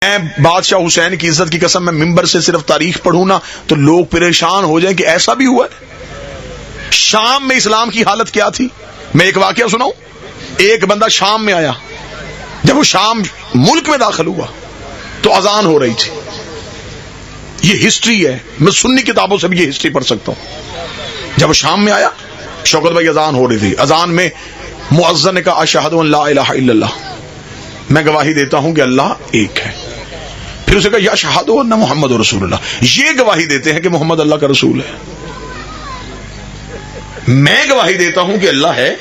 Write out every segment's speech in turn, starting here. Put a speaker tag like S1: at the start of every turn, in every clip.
S1: میں بادشاہ حسین کی عزت کی قسم میں ممبر سے صرف تاریخ پڑھوں نا تو لوگ پریشان ہو جائیں کہ ایسا بھی ہوا ہے۔ شام میں اسلام کی حالت کیا تھی؟ میں ایک واقعہ سناؤں۔ ایک بندہ شام میں آیا، جب وہ شام ملک میں داخل ہوا تو اذان ہو رہی تھی۔ یہ ہسٹری ہے، میں سنی کتابوں سے بھی یہ ہسٹری پڑھ سکتا ہوں۔ جب وہ شام میں آیا، شوکت بھائی اذان ہو رہی تھی، اذان میں مؤذن نے کہا اشہد ان لا الہ الا اللہ، میں گواہی دیتا ہوں کہ اللہ ایک ہے۔ پھر اسے کہا یشہد ان محمد رسول اللہ، یہ گواہی دیتے ہیں کہ محمد اللہ کا رسول ہے۔ میں گواہی دیتا ہوں کہ اللہ ہے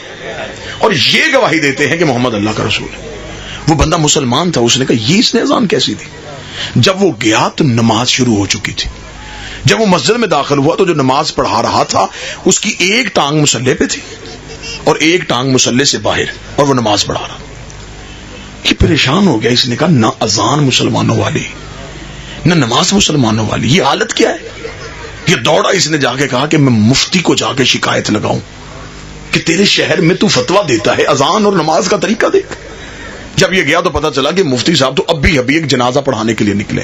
S1: اور یہ گواہی دیتے ہیں کہ محمد اللہ کا رسول ہے۔ وہ بندہ مسلمان تھا، اس نے کہا یہ اس نے اذان کیسی دی؟ جب وہ گیا تو نماز شروع ہو چکی تھی۔ جب وہ مسجد میں داخل ہوا تو جو نماز پڑھا رہا تھا اس کی ایک ٹانگ مصلی پہ تھی اور ایک ٹانگ مصلی سے باہر، اور وہ نماز پڑھا رہا۔ یہ پریشان ہو گیا، اس نے کہا نہ اذان مسلمانوں والی نہ نماز مسلمانوں والی، یہ حالت کیا ہے؟ یہ دوڑا، اس نے جا کے کہا کہ میں مفتی کو جا کے شکایت لگاؤں کہ تیرے شہر میں تو فتویٰ دیتا ہے، اذان اور نماز کا طریقہ دیکھ۔ جب یہ گیا تو پتا چلا کہ مفتی صاحب تو ابھی ایک جنازہ پڑھانے کے لیے نکلے۔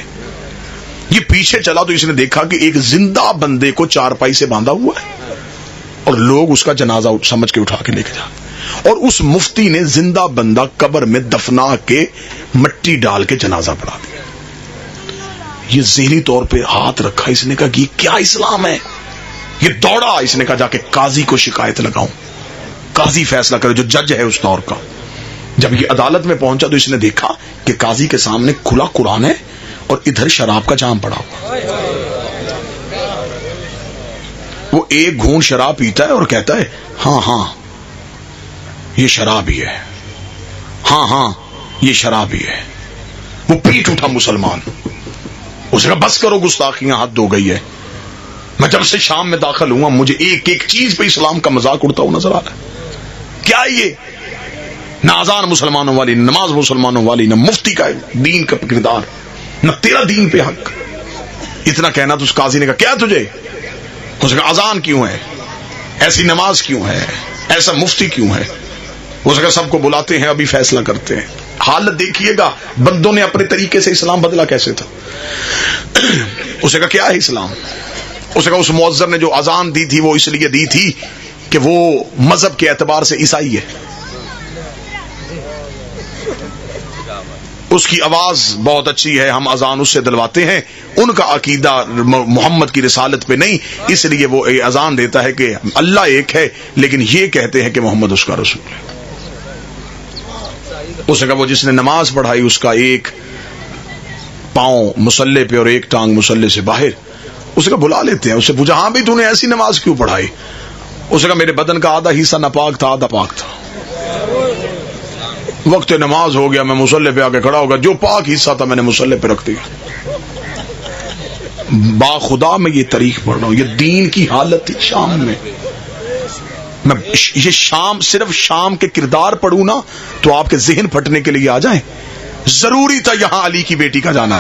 S1: یہ پیچھے چلا تو اس نے دیکھا کہ ایک زندہ بندے کو چارپائی سے باندھا ہوا ہے اور لوگ اس کا جنازہ سمجھ کے اٹھا کے لے کے جا، اور اس مفتی نے زندہ بندہ قبر میں دفنا کے مٹی ڈال کے جنازہ پڑھا دیا۔ یہ ذہنی طور پہ ہاتھ رکھا، اس نے کہا کہ یہ کیا اسلام ہے؟ یہ دوڑا، اس نے کہا جا کے قاضی کو شکایت لگاؤں، قاضی فیصلہ کرے جو جج ہے اس دور کا۔ جب یہ عدالت میں پہنچا تو اس نے دیکھا کہ قاضی کے سامنے کھلا قرآن ہے اور ادھر شراب کا جام پڑا ہوا۔ وہ ایک گھونٹ شراب پیتا ہے اور کہتا ہے ہاں ہاں یہ شراب ہی ہے، ہاں ہاں یہ شراب ہی ہے۔ وہ پیٹ اٹھا مسلمان، اس نے کہا بس کرو گستاخیاں، حد ہو گئی ہے۔ میں جب سے شام میں داخل ہوا مجھے ایک ایک چیز پہ اسلام کا مذاق اڑتا ہوا نظر آ رہا ہے۔ کیا یہ نہ اذان مسلمانوں والی، نہ نماز مسلمانوں والی، نہ مفتی کا دین کا کردار، نہ تیرا دین پہ حق۔ اتنا کہنا تو اس قاضی نے کہا کیا تجھے؟ اس نے کہا اذان کیوں ہے، ایسی نماز کیوں ہے، ایسا مفتی کیوں ہے؟ اس نے کہا سب کو بلاتے ہیں، ابھی فیصلہ کرتے ہیں۔ حالت دیکھیے گا بندوں نے اپنے طریقے سے اسلام بدلا کیسے تھا۔ اس نے کہا کیا ہے اسلام؟ اس نے کہا اس مؤذن نے جو اذان دی تھی وہ اس لیے دی تھی کہ وہ مذہب کے اعتبار سے عیسائی ہے، اس کی آواز بہت اچھی ہے، ہم اذان اس سے دلواتے ہیں، ان کا عقیدہ محمد کی رسالت پہ نہیں، اس لیے وہ اذان دیتا ہے کہ اللہ ایک ہے لیکن یہ کہتے ہیں کہ محمد اس کا رسول ہے۔ اس نے کہا وہ جس نے نماز پڑھائی اس کا ایک پاؤں مصلی پہ اور ایک ٹانگ مصلی سے باہر۔ اس نے کہا بلا لیتے ہیں، اس سے پوچھا ہاں بھی تو نے ایسی نماز کیوں پڑھائی؟ اس نے کہا میرے بدن کا آدھا حصہ ناپاک تھا، آدھا پاک تھا، وقت نماز ہو گیا، میں مصلی پہ آ کے کھڑا ہوگا، جو پاک حصہ تھا میں نے مصلی پہ رکھ دیا۔ با خدا میں یہ تاریخ پڑھ رہا ہوں، یہ دین کی حالت تھی شام میں۔ میں یہ شام صرف شام کے کردار پڑھوں نا تو آپ کے ذہن پھٹنے کے لیے آ جائیں۔ ضروری تھا یہاں علی کی بیٹی کا جانا،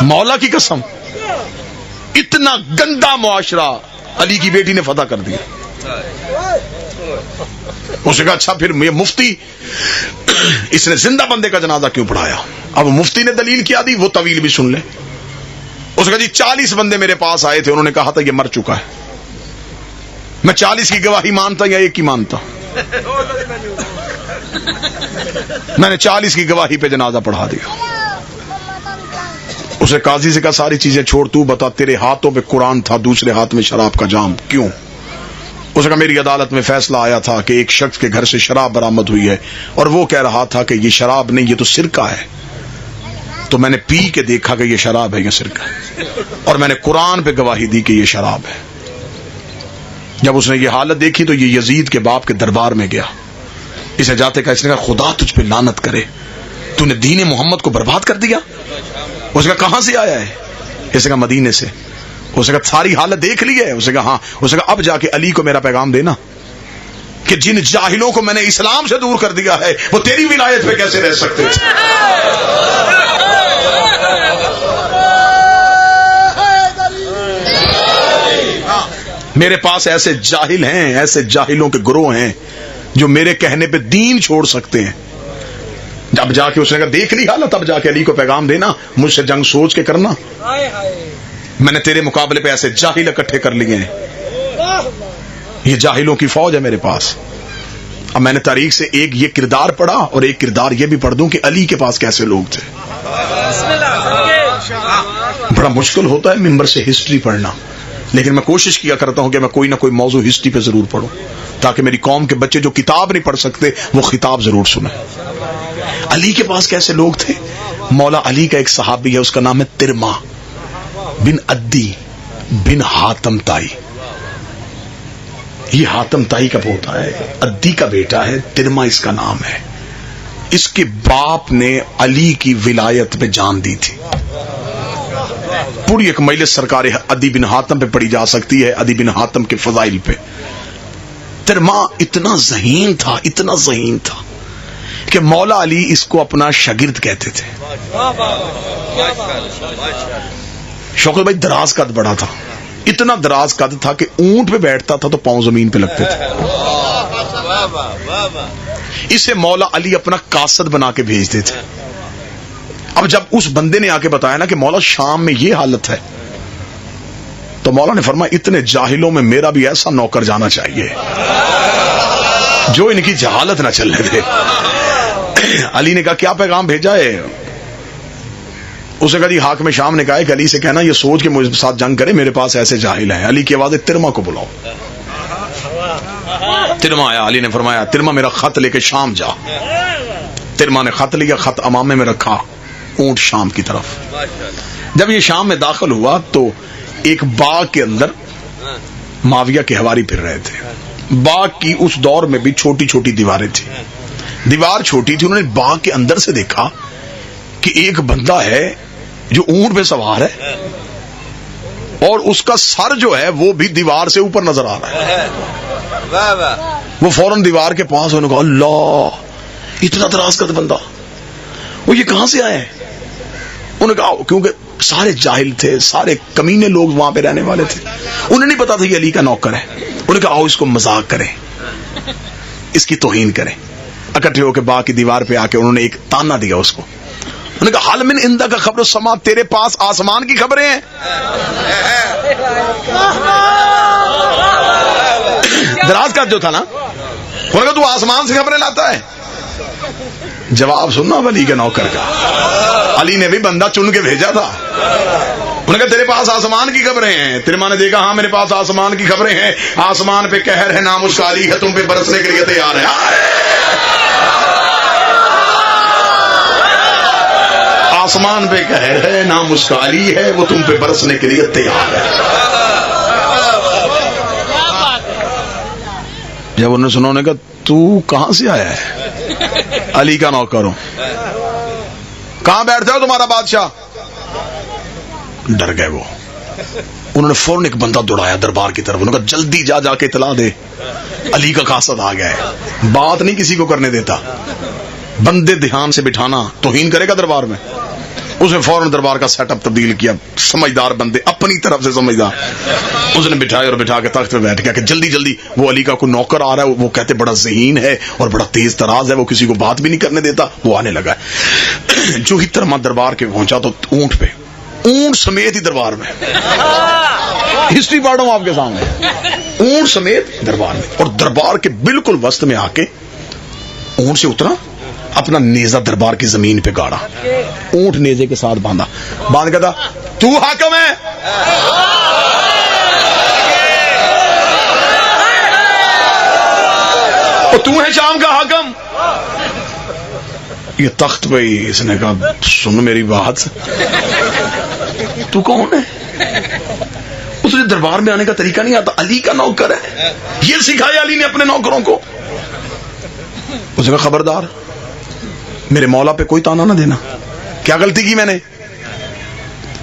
S1: مولا کی قسم، اتنا گندا معاشرہ علی کی بیٹی نے فتح کر دیا۔ اس نے کہا اچھا پھر یہ مفتی اس نے زندہ بندے کا جنازہ کیوں پڑھایا؟ اب مفتی نے دلیل کیا دی وہ طویل بھی سن لے۔ اس نے کہا جی 40 بندے میرے پاس آئے تھے، انہوں نے کہا تھا یہ مر چکا ہے، میں 40 کی گواہی مانتا یا ایک کی مانتا؟ میں نے 40 کی گواہی پہ جنازہ پڑھا دیا۔ اسے قاضی سے کہا ساری چیزیں چھوڑ، تو بتا تیرے ہاتھوں پہ قرآن تھا، دوسرے ہاتھ میں شراب کا جام، کیوں؟ اس نے کہا میری عدالت میں فیصلہ آیا تھا کہ ایک شخص کے گھر سے شراب برآمد ہوئی ہے اور وہ کہہ رہا تھا کہ یہ شراب نہیں، یہ تو سرکہ ہے، تو میں نے پی کے دیکھا کہ یہ شراب ہے یا سرکہ ہے، اور میں نے قرآن پہ گواہی دی کہ یہ شراب ہے۔ جب اس نے یہ حالت دیکھی تو یہ یزید کے باپ کے دربار میں گیا، اسے جاتے کہا، اس نے کہا خدا تجھ پہ لعنت کرے، تو نے دین محمد کو برباد کر دیا۔ اس نے کہا کہاں سے آیا ہے؟ اس نے کہا مدینے سے۔ اس نے کہا ساری حالت دیکھ لی ہے؟ اس نے کہا ہاں۔ اس نے کہا اب جا کے علی کو میرا پیغام دینا کہ جن جاہلوں کو میں نے اسلام سے دور کر دیا ہے وہ تیری ولایت پہ کیسے رہ سکتے تھے۔ میرے پاس ایسے جاہل ہیں، ایسے جاہلوں کے گروہ ہیں جو میرے کہنے پہ دین چھوڑ سکتے ہیں، جب جا کے اس نے کہا دیکھ لی حالت، تب جا کے علی کو پیغام دینا مجھ سے جنگ سوچ کے کرنا، میں نے تیرے مقابلے پہ ایسے جاہل اکٹھے کر لیے ہیں، یہ جاہلوں کی فوج ہے میرے پاس۔ اب میں نے تاریخ سے ایک یہ کردار پڑھا اور ایک کردار یہ بھی پڑھ دوں کہ علی کے پاس کیسے لوگ تھے۔ بڑا مشکل ہوتا ہے ممبر سے ہسٹری پڑھنا، لیکن میں کوشش کیا کرتا ہوں کہ میں کوئی نہ کوئی موضوع ہسٹری پہ ضرور پڑھوں تاکہ میری قوم کے بچے جو کتاب نہیں پڑھ سکتے وہ خطاب ضرور سنیں۔ علی کے پاس کیسے لوگ تھے؟ مولا علی کا ایک صحابی ہے، اس کا نام ہے ترما بن عدی بن حاتم تائی۔ یہ حاتم تائی کا پوتا ہے، عدی کا بیٹا ہے، ترما اس کا نام ہے۔ اس کے باپ نے علی کی ولایت میں جان دی تھی۔ پوری ایک مجلس سرکار عدی بن حاتم پہ پڑھی جا سکتی ہے، عدی بن حاتم کے فضائل پہ۔ ترما اتنا ذہین تھا، اتنا ذہین تھا کہ مولا علی اس کو اپنا شاگرد کہتے تھے۔ شوکت بھائی دراز قد بڑا تھا، اتنا دراز قد تھا کہ اونٹ پہ بیٹھتا تھا تو پاؤں زمین پہ لگتے تھے۔ اسے مولا علی اپنا قاصد بنا کے بھیجتے تھے۔ اب جب اس بندے نے آ کے بتایا نا کہ مولا شام میں یہ حالت ہے، تو مولا نے فرمایا اتنے جاہلوں میں میرا بھی ایسا نوکر جانا چاہیے جو ان کی جہالت نہ چلنے دے۔ علی نے کہا کیا پیغام بھیجا ہے؟ اسے کہا جی حاکم شام نے کہا ہے کہ علی سے کہنا یہ سوچ کے مجھ ساتھ جنگ کرے، میرے پاس ایسے جاہل ہیں۔ علی کی آواز ہے ترما کو بلاؤ۔ ترما آیا، علی نے فرمایا ترما میرا خط لے کے شام جا۔ ترما نے خط لیا، خط امامے میں رکھا، اونٹ شام کی طرف۔ جب یہ شام میں داخل ہوا تو ایک باغ کے اندر معاویہ کے حواری پھر رہے تھے۔ باغ کی اس دور میں بھی چھوٹی چھوٹی دیواریں تھیں، دیوار چھوٹی تھی۔ انہوں نے باغ کے اندر سے دیکھا کہ ایک بندہ ہے جو اونٹ پہ سوار ہے اور اس کا سر جو ہے وہ بھی دیوار سے اوپر نظر آ رہا ہے۔ وہ فوراً دیوار کے پاس انہوں نے کہا اللہ اتنا دراز قد بندہ، وہ یہ کہاں سے آئے؟ انہوں نے کہا کیونکہ سارے جاہل تھے، سارے کمینے لوگ وہاں پہ رہنے والے تھے، انہیں نہیں پتا تھا یہ علی کا نوکر ہے۔ انہوں نے کہا آؤ اس کو مذاق کریں، اس کی توہین کریں۔ اکٹھے ہو کے باغ کی دیوار پہ آ کے انہوں نے ایک تانا دیا اس کو۔ انہوں نے کہا حال من اندہ کا خبر السما، تیرے پاس آسمان کی خبریں ہیں؟ دراز کا جو تھا نا، انہوں نے کہا تو آسمان سے خبریں لاتا ہے؟ جواب سننا علی کے نوکر کا، علی نے بھی بندہ چن کے بھیجا تھا۔ انہوں نے کہا تیرے پاس آسمان کی خبریں ہیں؟ ترما نے دیکھا ہاں میرے پاس آسمان کی خبریں ہیں، آسمان پہ قہر ہے، نام اس کا علی ہے، تم پہ برسنے کے لیے تیار ہے۔ آسمان پہ قہر ہے، نام اس کا علی ہے، وہ تم پہ برسنے کے لیے تیار ہے۔ جب انہوں نے سنا، انہوں نے کہا تو کہاں سے آیا ہے؟ علی کا نوکر ہوں۔ کہاں بیٹھتے ہو تمہارا بادشاہ؟ ڈر گئے وہ۔ انہوں نے فوراً ایک بندہ دوڑایا دربار کی طرف، انہوں نے کہا جلدی جا جا کے اطلاع دے علی کا قاصد آ گیا ہے۔ بات نہیں کسی کو کرنے دیتا، بندے دھیان سے بٹھانا، توہین کرے گا دربار میں۔ اس نے فوراً دربار کا سیٹ اپ تبدیل کیا، سمجھدار بندے اپنی طرف سے سمجھدار، اس نے بٹھائے اور بٹھا کے تخت پہ بیٹھ گیا کہ جلدی جلدی وہ علی کا کوئی نوکر آ رہا ہے، وہ کہتے بڑا ذہین ہے اور بڑا تیز تراز ہے، وہ کسی کو بات بھی نہیں کرنے دیتا، وہ آنے لگا ہے۔ جو ہی ترما دربار کے پہنچا تو اونٹ پہ، اونٹ سمیت ہی دربار میں، ہسٹری پڑھ رہا ہوں آپ کے سامنے، اونٹ سمیت دربار میں، اور دربار کے بالکل وسط میں آ کے اونٹ سے اترا، اپنا نیزہ دربار کی زمین پہ گاڑا، اونٹ نیزے کے ساتھ باندھا، باندھ کے تھا تو حاکم ہے؟ اور تو ہے شام کا حاکم؟ یہ تخت پہ ہی اس نے کہا سن میری بات، تو کون ہے؟ اس نے دربار میں آنے کا طریقہ نہیں آتا، علی کا نوکر ہے، یہ سکھایا علی نے اپنے نوکروں کو۔ اس نے کہا خبردار میرے مولا پہ کوئی تانا نہ دینا، کیا غلطی کی میں نے؟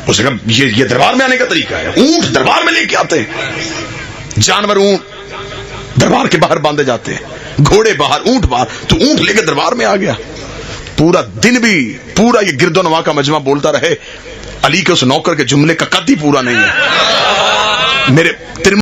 S1: اس نے کہا یہ دربار میں آنے کا طریقہ ہے، اونٹ دربار میں لے کے آتے ہیں، جانور اونٹ دربار کے باہر باندھے جاتے ہیں، گھوڑے باہر، اونٹ باہر، تو اونٹ لے کے دربار میں آ گیا۔ پورا دن بھی پورا یہ گرد و نواح کا مجمع بولتا رہے، علی کے اس نوکر کے جملے کا قد ہی پورا نہیں ہے۔ میرے